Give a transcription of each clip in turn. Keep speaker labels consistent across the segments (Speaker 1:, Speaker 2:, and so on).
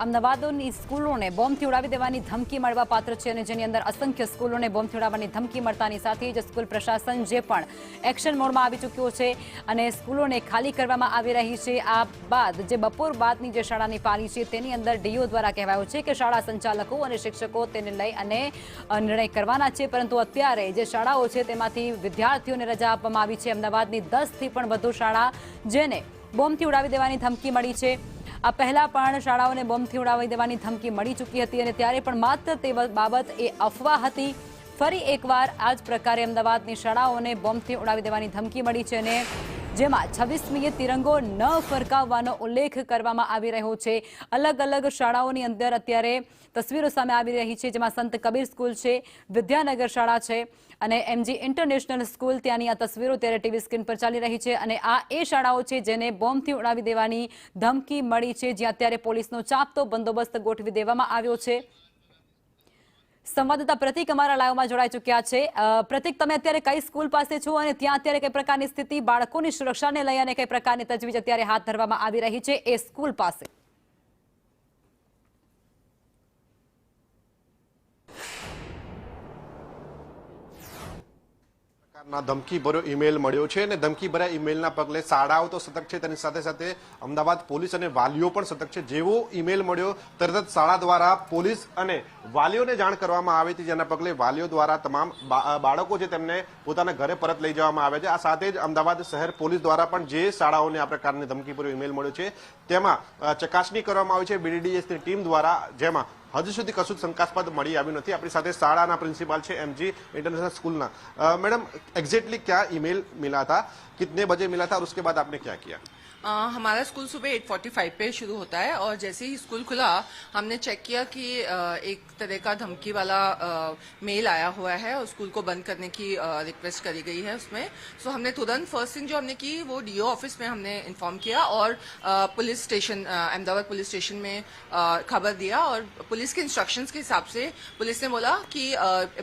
Speaker 1: અમદાવાદની સ્કૂલોને બોમ્બથી ઉડાવી દેવાની ધમકી મળવા પાત્ર છે અને જેની અંદર અસંખ્ય સ્કૂલોને બોમ્બથી ઉડાવવાની ધમકી મળતાની સાથે જ સ્કૂલ પ્રશાસન જે પણ એક્શન મોડમાં આવી ચૂક્યો છે અને સ્કૂલોને ખાલી કરવામાં આવી રહી છે। આ બાદ જે બપોર બાદની જે શાળાની પાલી છે તેની અંદર ડીઓ દ્વારા કહેવાયું છે કે શાળા સંચાલકો અને શિક્ષકો તેને લઈ અને નિર્ણય કરવાના છે, પરંતુ અત્યારે જે શાળાઓ છે તેમાંથી વિદ્યાર્થીઓને રજા આપવામાં આવી છે। અમદાવાદની 10થી પણ વધુ શાળા જેને બોમ્બથી ઉડાવી દેવાની ધમકી મળી છે। આ પહેલા પણ શાળાઓને બોમ્બથી ઉડાવી દેવાની ધમકી મળી ચૂકી હતી અને ત્યારે પણ માત્ર તે બાબત એ અફવા હતી। ફરી એકવાર આ જ પ્રકારે અમદાવાદની શાળાઓને બોમ્બથી ઉડાવી દેવાની ધમકી મળી છે અને જેમાં 26મીએ તિરંગો ન ફરકાવવાનો ઉલ્લેખ કરવામાં આવી રહ્યો છે। અલગ અલગ શાળાઓની અંદર અત્યારે તસવીરો સામે આવી રહી છે, જેમાં સંત કબીર સ્કૂલ છે, વિદ્યાનગર શાળા છે અને એમજી ઇન્ટરનેશનલ સ્કૂલ, ત્યાંની આ તસવીરો ત્યારે ટીવી સ્ક્રીન પર ચાલી રહી છે અને આ એ શાળાઓ છે જેને બોમ્બથી ઉડાવી દેવાની ધમકી મળી છે, જ્યાં અત્યારે પોલીસનો ચાપતો બંદોબસ્ત ગોઠવી દેવામાં આવ્યો છે। સંવાદદાતા પ્રતિક અમારા લાઈવમાં જોડાઈ ચૂક્યા છે। પ્રતિક, તમે અત્યારે કઈ સ્કૂલ પાસે છો અને ત્યાં અત્યારે કઈ પ્રકારની સ્થિતિ, બાળકોની સુરક્ષાને લઈ અને કઈ પ્રકારની તજવીજ અત્યારે હાથ ધરવામાં આવી રહી છે એ સ્કૂલ પાસે?
Speaker 2: ધમકી ભર્યો ઈમેલ મળ્યો છે અને ધમકી ભર્યા ઈમેલના પગલે શાળાઓ તો સતર્ક છે, તેની સાથે સાથે અમદાવાદ પોલીસ અને વાલીઓ પણ સતર્ક છે। જેવો ઈમેલ મળ્યો તરત જ શાળા દ્વારા પોલીસ અને વાલીઓને જાણ કરવામાં આવી હતી, જેના પગલે વાલીઓ દ્વારા તમામ બાળકો છે તેમને પોતાના ઘરે પરત લઈ જવામાં આવે છે। આ સાથે જ અમદાવાદ શહેર પોલીસ દ્વારા પણ જે શાળાઓને આ પ્રકારની ધમકી ભર્યો ઈમેલ મળ્યો છે તેમાં ચકાસણી કરવામાં આવી છે BDDSની ટીમ દ્વારા, જેમાં હજુ સુધી કશું શંકાસ્પદ મળી આવ્યું નથી। આપણી સાથે શાળાના પ્રિન્સિપાલ છે એમજી इंटरनेशनल स्कूल ना। मैडम एग्जैक्टली क्या ईमेल मिला था, कितने बजे मिला था और उसके बाद आपने क्या किया?
Speaker 3: हमारा स्कूल सुबह 8:45 पे शुरू होता है और जैसे ही स्कूल खुला हमने चेक किया कि एक तरह का धमकी वाला मेल आया हुआ है और स्कूल को बंद करने की रिक्वेस्ट करी गई है उसमें। सो हमने तुरंत फर्स्ट थिंग जो हमने की वो DO ऑफिस में हमने इन्फॉर्म किया और police station Ahmedabad police station में खबर दिया और पुलिस के इंस्ट्रक्शंस के हिसाब से पुलिस ने बोला कि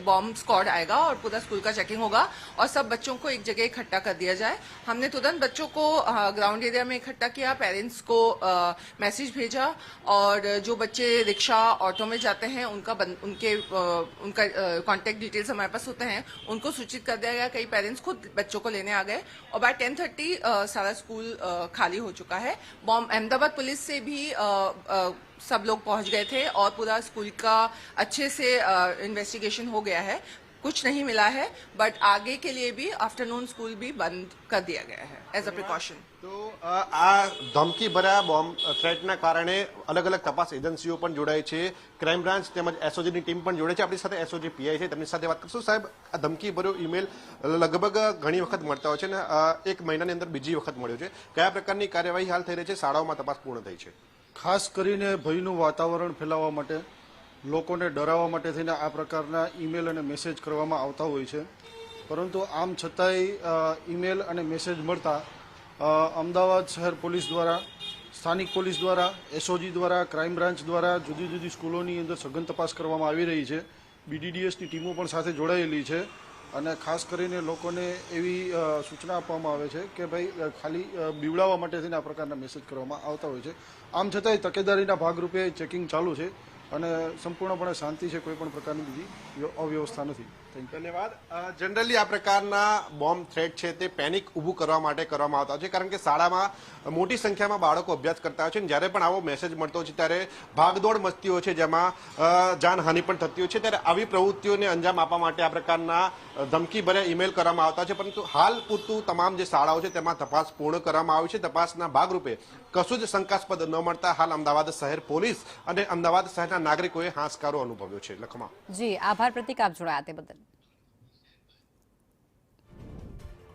Speaker 3: बॉम्ब स्क्वाड आएगा और पूरा स्कूल का चेकिंग होगा और सब बच्चों को एक जगह इकट्ठा कर दिया जाए। हमने तुरंत बच्चों को ग्राउंड एरिया में इकट्ठा किया, पेरेंट्स को मैसेज भेजा और जो बच्चे रिक्शा ऑटो में जाते हैं उनका कांटेक्ट डिटेल्स हमारे पास होते हैं, उनको सूचित कर दिया गया। कई पेरेंट्स खुद बच्चों को लेने आ गए और बाय 10:30 सारा स्कूल खाली हो चुका है। अहमदाबाद पुलिस से भी सब लोग पहुंच गए थे और पूरा स्कूल का अच्छे से इन्वेस्टिगेशन हो गया है। कुछ नहीं मिला है बट आगे के लिए भी आफ्टरनून स्कूल भी बंद कर दिया गया है एज अ प्रिकॉशन।
Speaker 2: तो आ धमकी भर्या बॉम्ब थ्रेटना कारणे अलग अलग तपास एजेंसीओ पण जोड़ाई छे, क्राइम ब्रांच तेमज एसओजीनी टीम पण जोड़े छे। आपणी साथे एसओजी पीआई छे, તેમની સાથે વાત કરશું। સાહેબ, આ ધમકી ભર્યો ઈમેલ લગભગ ઘણી વખત મળતા હોય છે ને એક મહિનાની અંદર બીજી વખત મળ્યો છે, કયા પ્રકારની કાર્યવાહી હાલ થઈ રહી છે? શાળાઓમાં તપાસ પૂર્ણ થઈ છે?
Speaker 4: ખાસ કરીને ભયનું વાતાવરણ ફેલાવવા માટે, લોકોને ડરાવવા માટે થઈને આ પ્રકારના ઈમેલ અને મેસેજ કરવામાં આવતા હોય છે, પરંતુ આમ છતાંય ઈમેલ અને મેસેજ મળતા અમદાવાદ શહેર પોલીસ દ્વારા, સ્થાનિક પોલીસ દ્વારા, એસઓજી દ્વારા, ક્રાઇમ બ્રાન્ચ દ્વારા જુદી જુદી સ્કૂલોની અંદર સઘન તપાસ કરવામાં આવી રહી છે। BDDSની ટીમો પણ સાથે જોડાયેલી છે અને ખાસ કરીને લોકોને એવી સૂચના આપવામાં આવે છે કે ભાઈ ખાલી બીવડાવવા માટે થઈને આ પ્રકારના મેસેજ કરવામાં આવતા હોય છે। આમ છતાંય તકેદારીના ભાગરૂપે ચેકિંગ ચાલુ છે અને સંપૂર્ણપણે શાંતિ છે, કોઈ પણ પ્રકારની બીજી અવ્યવસ્થા નથી।
Speaker 2: ધન્યવાદ। જનરલી આ પ્રકારના બોમ્બ થ્રેટ છે તે પેનિક ઊભું કરવા માટે કરવામાં આવતા છે, કારણ કે શાળામાં મોટી સંખ્યામાં બાળકો અભ્યાસ કરતા હોય છે। જ્યારે પણ આવો મેસેજ મળતો હોય છે ત્યારે ભાગદોડ મચતી હોય છે, જેમાં જાનહાનિ પણ થતી હોય છે। ત્યારે આવી પ્રવૃત્તિઓને અંજામ આપવા માટે આ પ્રકારના ધમકી ભર્યા ઈમેલ કરવામાં આવતા છે, પરંતુ હાલ પૂરતું તમામ જે શાળાઓ છે તેમાં તપાસ પૂર્ણ કરવામાં આવી છે। તપાસના ભાગરૂપે કશું જ શંકાસ્પદ ન મળતા હાલ અમદાવાદ શહેર પોલીસ અને અમદાવાદ શહેરના નાગરિકોએ હાશકારો અનુભવ્યો છે। લખમા
Speaker 1: જી, આભાર પ્રતિક, આપ જોડાયા તે બદલ।